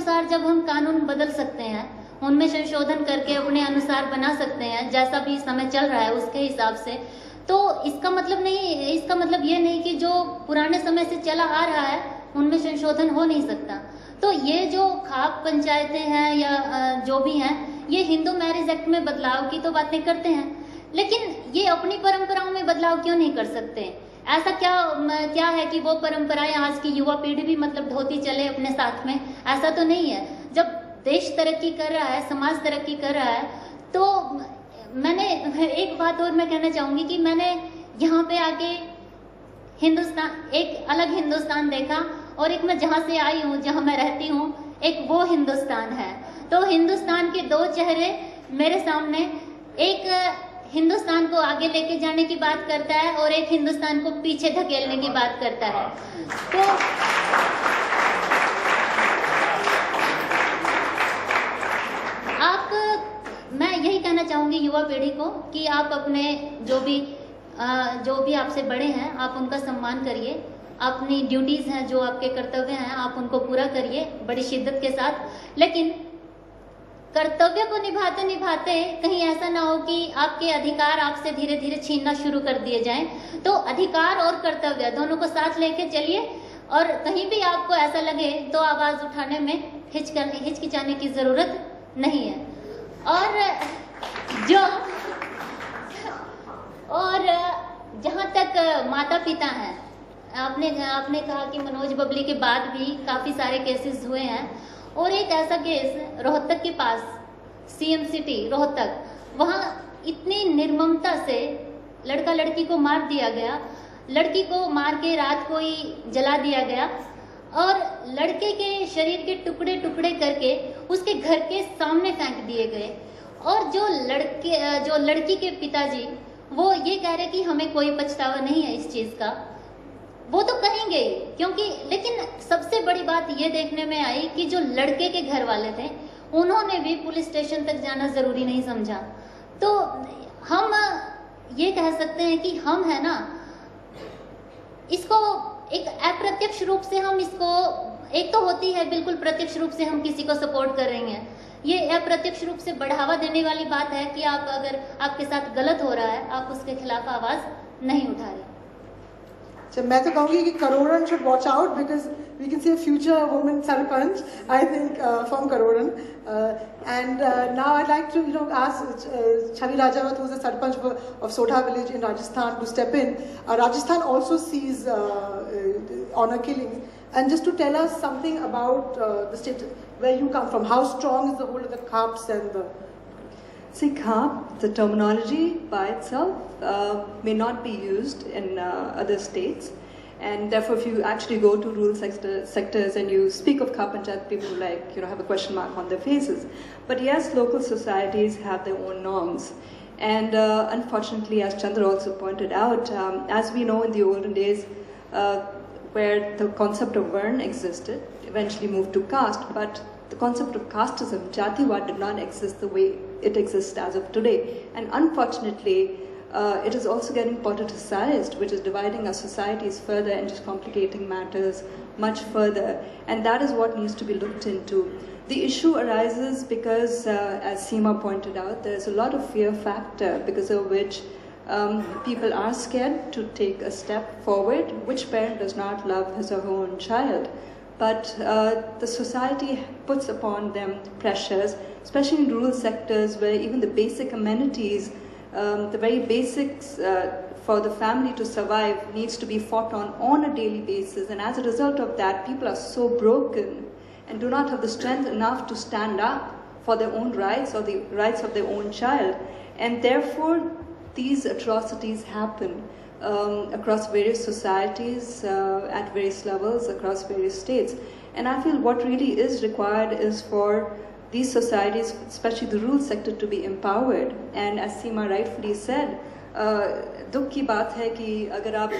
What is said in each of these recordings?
अनुसार जब हम कानून बदल सकते हैं, उनमें संशोधन करके अपने अनुसार बना सकते हैं, जैसा भी समय चल रहा है उसके हिसाब से, तो इसका मतलब ये नहीं कि जो पुराने समय से चला आ रहा है उनमें संशोधन हो नहीं सकता। तो ये जो खाप पंचायतें हैं या जो भी हैं, ये हिंदू मैरिज एक्ट में बदलाव की तो बातें करते हैं, लेकिन ये अपनी परंपराओं में बदलाव क्यों नहीं कर सकते? ऐसा क्या है कि वो परंपराएं आज की युवा पीढ़ी भी मतलब धोती चले अपने साथ में? ऐसा तो नहीं है। जब देश तरक्की कर रहा है, समाज तरक्की कर रहा है, तो मैंने एक बात और मैं कहना चाहूंगी कि मैंने यहाँ पे आके हिंदुस्तान, एक अलग हिंदुस्तान देखा, और एक मैं जहाँ से आई हूँ, जहाँ मैं रहती हूँ, एक वो हिंदुस्तान है। तो हिंदुस्तान के दो चेहरे मेरे सामने, एक हिंदुस्तान को आगे लेके जाने की बात करता है और एक हिंदुस्तान को पीछे धकेलने की बात करता है। तो मैं यही कहना चाहूंगी युवा पीढ़ी को कि आप अपने जो भी आपसे बड़े हैं, आप उनका सम्मान करिए, अपनी ड्यूटीज हैं, जो आपके कर्तव्य हैं, आप उनको पूरा करिए बड़ी शिद्दत के साथ। लेकिन कर्तव्य को निभाते निभाते कहीं ऐसा ना हो कि आपके अधिकार आपसे धीरे धीरे छीनना शुरू कर दिए जाएं। तो अधिकार और कर्तव्य दोनों को साथ लेके चलिए, और कहीं भी आपको ऐसा लगे तो आवाज उठाने में हिचकिचाने की जरूरत नहीं है। और जहाँ तक माता पिता हैं, आपने कहा कि मनोज बबली के बाद भी काफी सारे केसेस हुए हैं, और एक ऐसा केस रोहतक के पास, सीएम सिटी रोहतक, वहाँ इतनी निर्ममता से लड़का लड़की को मार दिया गया, लड़की को मार के रात को ही जला दिया गया, और लड़के के शरीर के टुकड़े टुकड़े करके उसके घर के सामने फेंक दिए गए। और जो लड़की के पिताजी, वो ये कह रहे कि हमें कोई पछतावा नहीं है इस चीज का। वो तो कहेंगे क्योंकि, लेकिन सबसे बड़ी बात ये देखने में आई कि जो लड़के के घर वाले थे, उन्होंने भी पुलिस स्टेशन तक जाना जरूरी नहीं समझा। तो हम ये कह सकते हैं कि हम है ना, इसको एक अप्रत्यक्ष रूप से हम इसको, एक तो होती है बिल्कुल प्रत्यक्ष रूप से हम किसी को सपोर्ट कर रहे हैं, ये अप्रत्यक्ष रूप से बढ़ावा देने वाली बात है कि आप, अगर आपके साथ गलत हो रहा है, आप उसके खिलाफ आवाज नहीं उठा रहे। So, मैं तो कहूँगी कि Karoran should watch out, because we can see a future woman sarpanch, I think, from Karoran. And now I'd like to, ask Chhavi Rajawat, who's the sarpanch of Sodha village in Rajasthan, to step in. Rajasthan also sees honor killings, and just to tell us something about the state where you come from. How strong is the hold of the Khaps and the... See, Khap, the terminology by itself may not be used in other states, and therefore if you actually go to rural sectors and you speak of Khap Panchayat, people have a question mark on their faces. But yes, local societies have their own norms, and unfortunately, as Chandra also pointed out, as we know in the olden days, where the concept of Varn existed, eventually moved to caste, but the concept of casteism, Jatiwad, did not exist the way it exists as of today. And unfortunately, it is also getting politicized, which is dividing our societies further and just complicating matters much further. And that is what needs to be looked into. The issue arises because, as Seema pointed out, there's a lot of fear factor because of which people are scared to take a step forward. Which parent does not love his or her own child? But the society puts upon them pressures, especially in rural sectors where even the basic amenities, the very basics for the family to survive needs to be fought on a daily basis. And as a result of that, people are so broken and do not have the strength enough to stand up for their own rights or the rights of their own child. And therefore, these atrocities happen across various societies, at various levels, across various states. And I feel what really is required is for these societies, especially the rural sector, to be empowered. And as Seema rightfully said, दुख की बात है कि अगर आप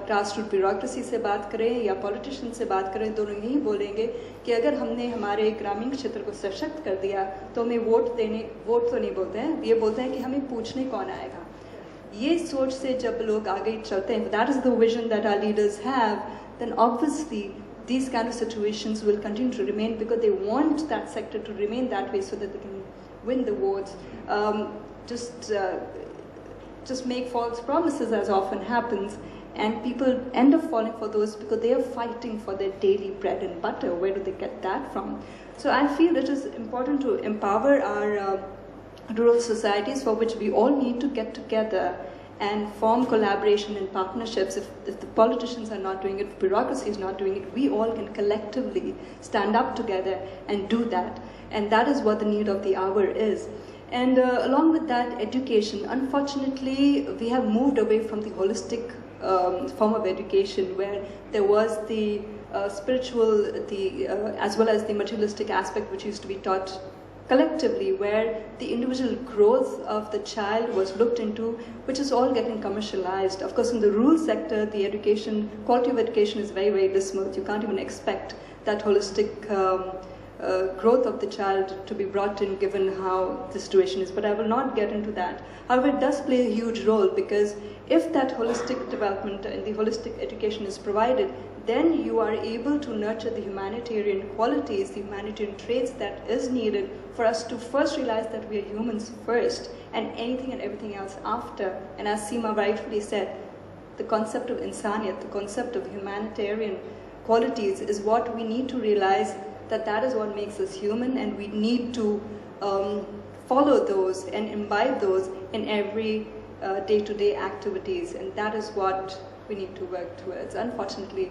grassroot bureaucracy से बात करें या पॉलिटिशियन से बात करें, दोनों यही बोलेंगे कि अगर हमने हमारे ग्रामीण क्षेत्र को सशक्त कर दिया तो हमें वोट तो नहीं बोलते हैं, ये बोलते हैं कि हमें पूछने कौन आएगा। ये सोच से जब लोग आगे चलते हैं, that is the vision that our leaders have, then obviously these kind of situations will continue to remain because they want that sector to remain that way so that they can win the votes. Just make false promises, as often happens, and people end up falling for those because they are fighting for their daily bread and butter. Where do they get that from? So I feel it is important to empower our rural societies, for which we all need to get together and form collaboration and partnerships. If the politicians are not doing it, if bureaucracy is not doing it, we all can collectively stand up together and do that. And that is what the need of the hour is. And along with that, education. Unfortunately, we have moved away from the holistic form of education, where there was the spiritual, as well as the materialistic aspect, which used to be taught collectively, where the individual growth of the child was looked into, which is all getting commercialized. Of course, in the rural sector, the education, quality of education is very, very dismal. You can't even expect that holistic growth of the child to be brought in, given how the situation is. But I will not get into that. However, it does play a huge role, because if that holistic development and the holistic education is provided, then you are able to nurture the humanitarian qualities, the humanitarian traits that is needed for us to first realize that we are humans first, and anything and everything else after. And as Seema rightfully said, the concept of insaniyat, the concept of humanitarian qualities, is what we need to realize, that is what makes us human, and we need to follow those and imbibe those in every day-to-day activities, and that is what we need to work towards. Unfortunately,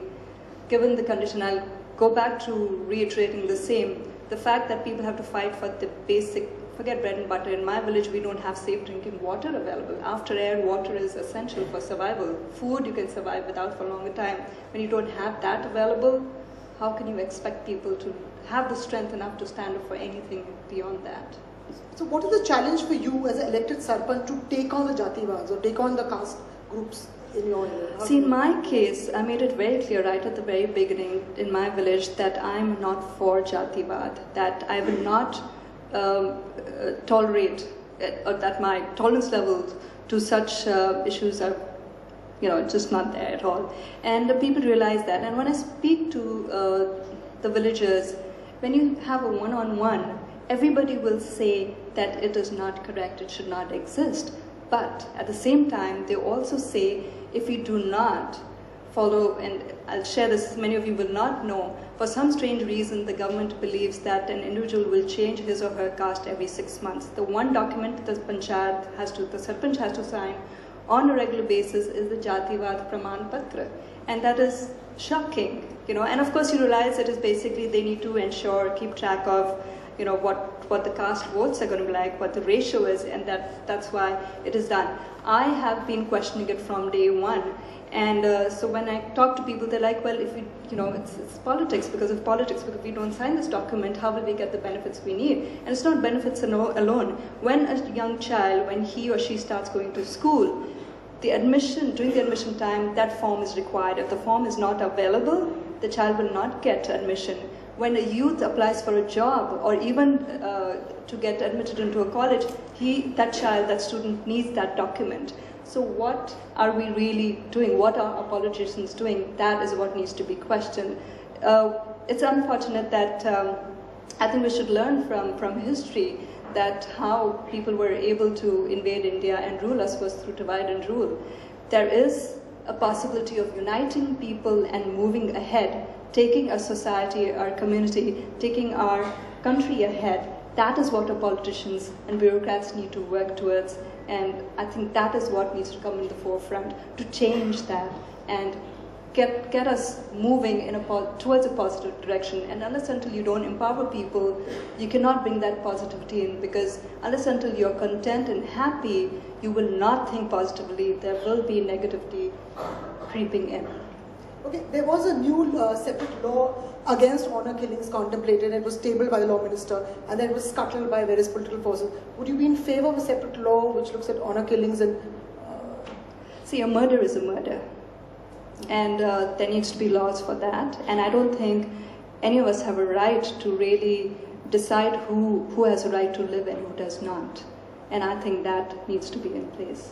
given the condition, I'll go back to reiterating the same, the fact that people have to fight for the basic, forget bread and butter. In my village, we don't have safe drinking water available. After air, water is essential for survival. Food you can survive without for a longer time. When you don't have that available, how can you expect people to have the strength enough to stand up for anything beyond that? So what is the challenge for you as an elected Sarpanch to take on the Jativads or take on the caste groups in your area? See, in my case, I made it very clear right at the very beginning in my village that I'm not for Jativad, that I will not tolerate, or that my tolerance levels to such issues are, just not there at all. And the people realize that. And when I speak to the villagers, when you have a one-on-one, everybody will say that it is not correct, it should not exist. But at the same time, they also say, if you do not follow, and I'll share this, many of you will not know, for some strange reason, the government believes that an individual will change his or her caste every 6 months. The one document the Sarpanch has to sign on a regular basis is the Jativad Praman Patra. And that is shocking, And of course, you realize it is basically they need to keep track of, what the caste votes are going to be like, what the ratio is, and that's why it is done. I have been questioning it from day one, and so when I talk to people, they're like, well, if we, it's politics, because if we don't sign this document, how will we get the benefits we need? And it's not benefits alone. When a young child, when he or she starts going to school, during the admission time, that form is required. If the form is not available, the child will not get admission. When a youth applies for a job, or even to get admitted into a college, that student needs that document. So what are we really doing? What are our politicians doing? That is what needs to be questioned. It's unfortunate that I think we should learn from history that how people were able to invade India and rule us was through divide and rule. There is a possibility of uniting people and moving ahead, taking our society, our community, taking our country ahead. That is what our politicians and bureaucrats need to work towards, and I think that is what needs to come in the forefront to change that and get us moving towards a positive direction. And unless until you don't empower people, you cannot bring that positivity in, because unless until you're content and happy, you will not think positively. There will be negativity creeping in. Okay, there was a new separate law against honor killings contemplated, and it was tabled by the law minister, and then it was scuttled by various political forces. Would you be in favor of a separate law which looks at honor killings and... See, a murder is a murder. And there needs to be laws for that. And I don't think any of us have a right to really decide who has a right to live and who does not. And I think that needs to be in place.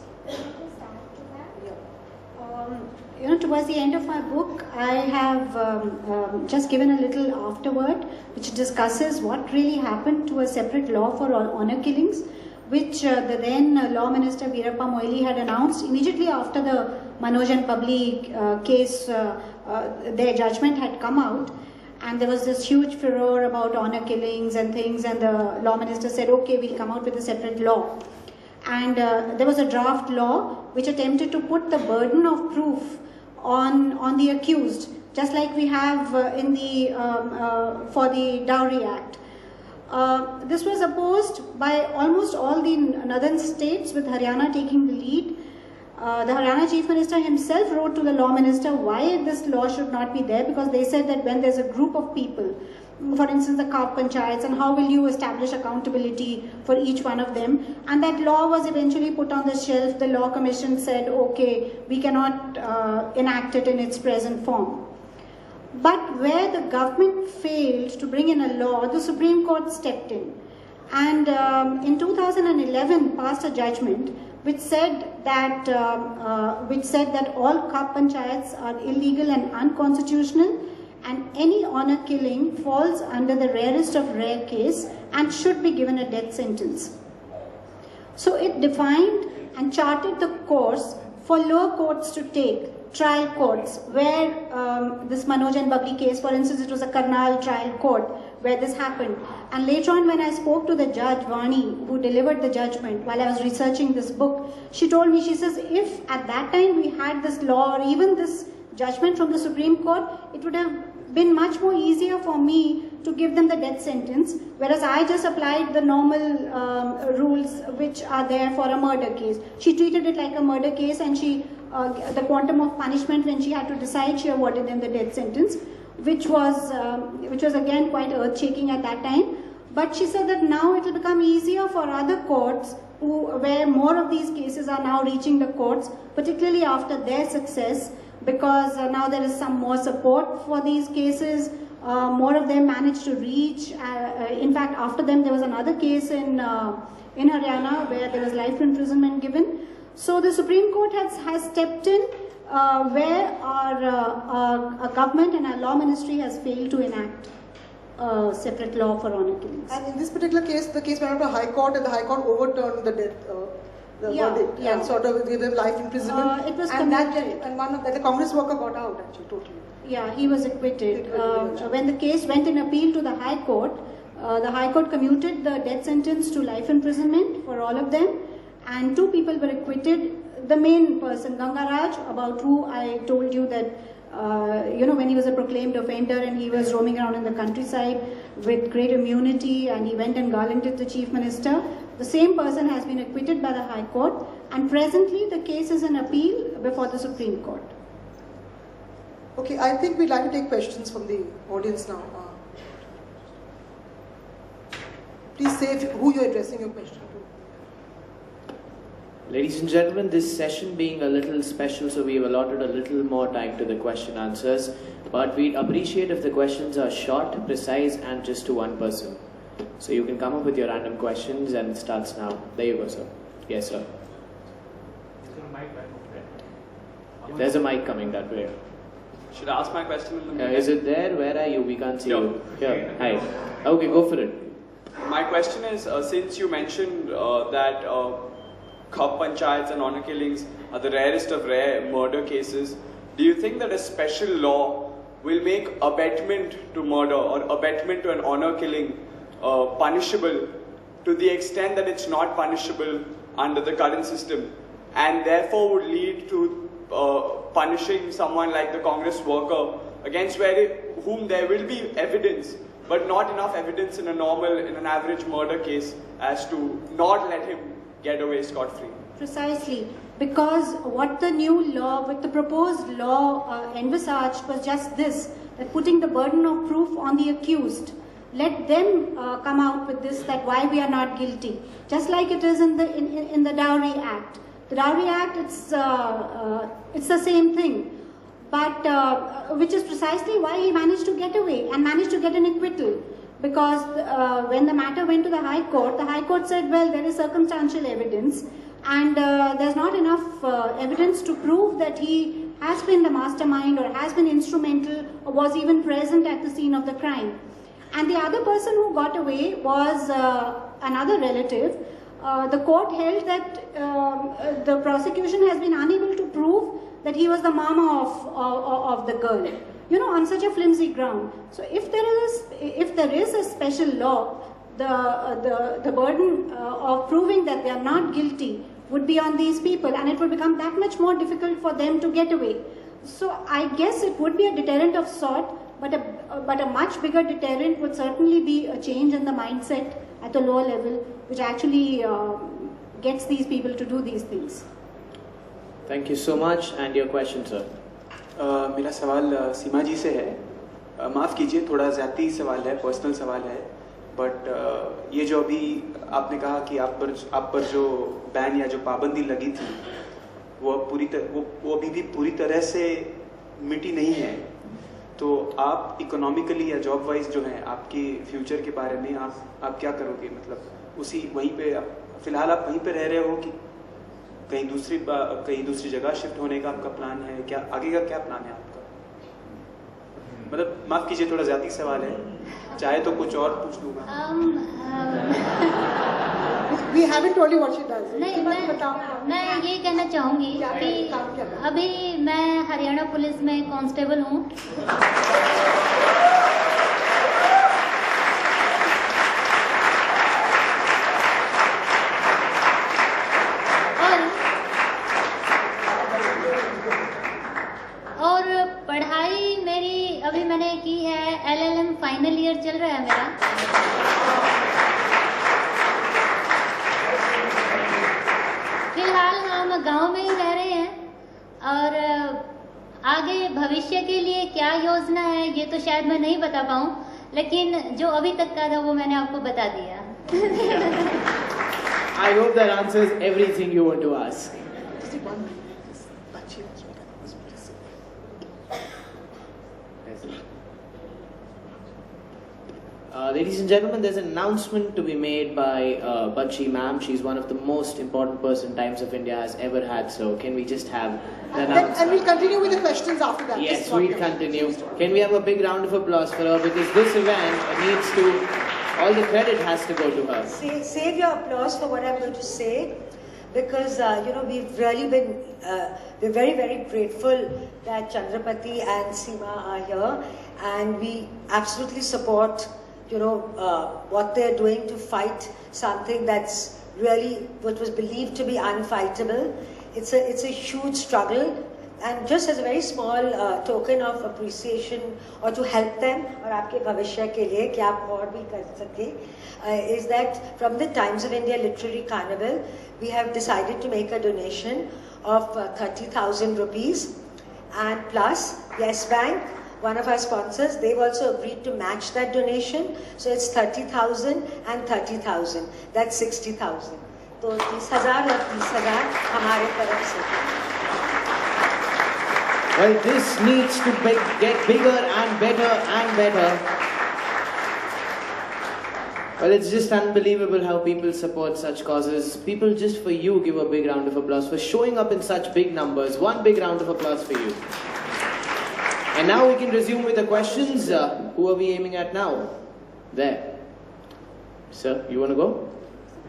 towards the end of my book, I have just given a little afterword which discusses what really happened to a separate law for honor killings, which the then Law Minister Veerappa Moily had announced immediately after the Manoj and Babli case, their judgment had come out. And there was this huge furor about honor killings and things, and the Law Minister said, okay, we'll come out with a separate law. And there was a draft law which attempted to put the burden of proof on the accused, just like we have in the for the Dowry Act. This was opposed by almost all the northern states, with Haryana taking the lead. The Haryana Chief Minister himself wrote to the Law Minister why this law should not be there, because they said that when there's a group of people, for instance the Khap Panchayats, and how will you establish accountability for each one of them? And that law was eventually put on the shelf. The Law Commission said, okay, we cannot enact it in its present form. But where the government failed to bring in a law, the Supreme Court stepped in. And in 2011 passed a judgment which said that all Khap Panchayats are illegal and unconstitutional, and any honor killing falls under the rarest of rare case and should be given a death sentence. So it defined and charted the course for lower courts to take, trial courts, where this Manoj and Babli case, for instance, it was a Karnal trial court where this happened. And later on, when I spoke to the judge, Vani, who delivered the judgment while I was researching this book, she told me, she says, if at that time we had this law or even this judgment from the Supreme Court, it would have been much more easier for me to give them the death sentence, whereas I just applied the normal rules which are there for a murder case. She treated it like a murder case, and she the quantum of punishment when she had to decide, she awarded them the death sentence, which was again quite earth-shaking at that time. But she said that now it will become easier for other courts where more of these cases are now reaching the courts, particularly after their success, because now there is some more support for these cases. More of them managed to reach. In fact, after them there was another case in Haryana where there was life imprisonment given. So the Supreme Court has stepped in where our government and our law ministry has failed to enact a separate law for honor killings. And in this particular case, the case went up to High Court, and the High Court overturned the death. Verdict, and sort of gave him life imprisonment. It was and commuted. The Congress worker got out actually totally. Yeah, he was acquitted. When the case went in appeal to the High Court commuted the death sentence to life imprisonment for all of them, and 2 people were acquitted. The main person, Ganga Raj, about who I told you that when he was a proclaimed offender and he was roaming around in the countryside with great immunity, and he went and garlanded the Chief Minister. The same person has been acquitted by the High Court, and presently the case is in appeal before the Supreme Court. Okay, I think we'd like to take questions from the audience now. Please say who you're addressing your question to. Ladies and gentlemen, this session being a little special, so we've allotted a little more time to the question answers, but we'd appreciate if the questions are short, precise, and just to one person. So you can come up with your random questions, and it starts now. There you go, sir. Yes, sir. There's a mic coming that way. Should I ask my question in the middle? Is it there? Where are you? We can't see you. Here. Hi. Okay, go for it. My question is, since you mentioned that Khap Panchayats and honor killings are the rarest of rare murder cases, do you think that a special law will make abetment to murder or abetment to an honor killing punishable to the extent that it's not punishable under the current system, and therefore would lead to punishing someone like the Congress worker, against whom there will be evidence, but not enough evidence in an average murder case as to not let him get away scot-free? Precisely, because what the proposed law envisaged was just this, that putting the burden of proof on the accused. Let them come out with this, that why we are not guilty. Just like it is in the Dowry Act. The Dowry Act, it's the same thing, but which is precisely why he managed to get away and managed to get an acquittal. Because when the matter went to the High Court said, well, there is circumstantial evidence, and there's not enough evidence to prove that he has been the mastermind or has been instrumental or was even present at the scene of the crime. And the other person who got away was another relative. The court held that the prosecution has been unable to prove that he was the mama of the girl, you know, on such a flimsy ground. So if there is a special law, the burden of proving that they are not guilty would be on these people, and it would become that much more difficult for them to get away. So I guess it would be a deterrent of sort, but a much bigger deterrent would certainly be a change in the mindset at the lower level, which actually gets these people to do these things. Thank you so much. And your question, sir? मेरा सवाल सीमा जी से है. माफ़ कीजिए, थोड़ा ज़्यादा सवाल है, पर्सनल सवाल है, बट ये जो अभी आपने कहा कि आप पर जो बैन या जो पाबंदी लगी थी वो अभी भी पूरी तरह से मिटी नहीं है. तो आप इकोनॉमिकली या जॉब वाइज जो है आपके फ्यूचर के बारे में आप क्या करोगे? मतलब वहीं पे फिलहाल आप वहीं पे रह रहे हो कि कहीं दूसरी जगह शिफ्ट होने का आपका प्लान है? क्या आगे का क्या प्लान है आपका? मतलब माफ कीजिए, थोड़ा ज्यादा सवाल है, चाहे तो कुछ और पूछ लूंगा. We haven't told you what she does. नहीं, मैं ये कहना चाहूँगी कि अभी मैं हरियाणा पुलिस में कांस्टेबल हूँ. और पढ़ाई मेरी अभी मैंने की है, LLM फाइनल ईयर चल रहा है मेरा. फिलहाल हम गांव में ही रह रहे हैं, और आगे भविष्य के लिए क्या योजना है ये तो शायद मैं नहीं बता पाऊँ, लेकिन जो अभी तक का था वो मैंने आपको बता दिया. I hope that answers everything you want to ask. Ladies and gentlemen, there's an announcement to be made by Bachi ma'am. She's one of the most important person Times of India has ever had. So can we just have an announcement? And we'll continue with the questions after that. Yes, we'll continue. Can we have a big round of applause for her, because this event needs to, all the credit has to go to her. Save your applause for what I'm going to say, because we've really been we're very, very grateful that Chandrapati and Seema are here, and we absolutely support what they're doing to fight something that's really what was believed to be unfightable. It's a huge struggle, and just as a very small token of appreciation or to help them और आपके भविष्य के लिए कि आप और भी कर सके, is that from the Times of India Literary Carnival we have decided to make a donation of 30,000 rupees, and plus Yes Bank, one of our sponsors, they've also agreed to match that donation. So it's 30,000 and 30,000. That's 60,000. तो 30,000 और 30,000 हमारे तरफ से. Well, this needs to get bigger and better and better. Well, it's just unbelievable how people support such causes. People, just for you, give a big round of applause for showing up in such big numbers. One big round of applause for you. And now we can resume with the questions. Who are we aiming at now? There. Sir, you want to go?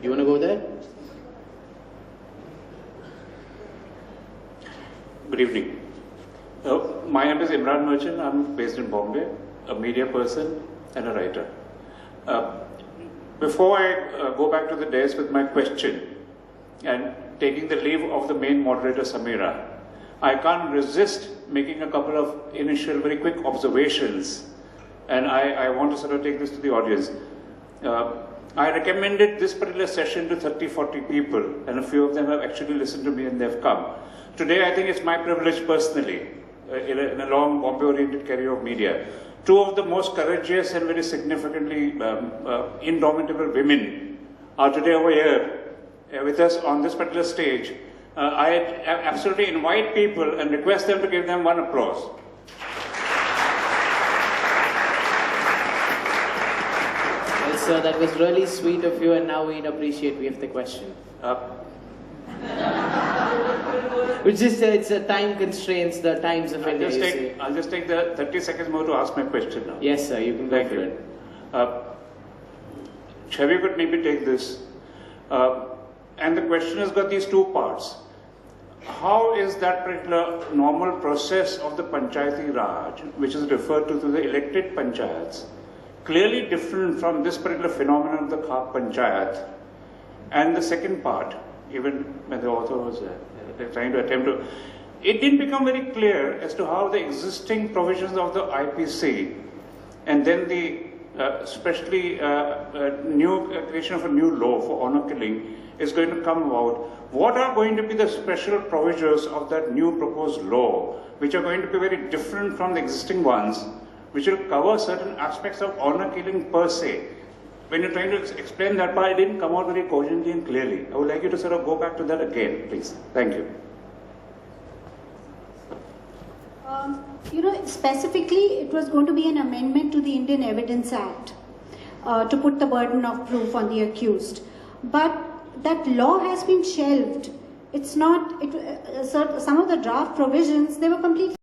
You want to go there? Good evening. My name is Imran Merchant. I'm based in Bombay, a media person and a writer. Before I go back to the dais with my question and taking the leave of the main moderator Samira, I can't resist making a couple of initial very quick observations, and I want to sort of take this to the audience. I recommended this particular session to 30-40 people, and a few of them have actually listened to me and they've come. Today I think it's my privilege personally, in a long Bombay-oriented career of media, two of the most courageous and very significantly indomitable women are today over here with us on this particular stage. I absolutely invite people and request them to give them one applause. Well, sir, that was really sweet of you, and now we'd appreciate we have the question. Which is it's a time constraints, the times of India. I'll just take the 30 seconds more to ask my question now. Yes, sir. You can go for it. Chavi could maybe take this. And the question has got these two parts. How is that particular normal process of the Panchayati Raj, which is referred to the elected panchayats, clearly different from this particular phenomenon of the Khap Panchayat? And the second part, even when the author was trying to attempt to, it didn't become very clear as to how the existing provisions of the IPC and then the especially new creation of a new law for honor killing is going to come about. What are going to be the special provisions of that new proposed law, which are going to be very different from the existing ones, which will cover certain aspects of honor killing per se? When you're trying to explain that part, it didn't come out very cogently and clearly. I would like you to sort of go back to that again, please. Thank you. Specifically, it was going to be an amendment to the Indian Evidence Act to put the burden of proof on the accused. But that law has been shelved. It's not, some of the draft provisions, they were completely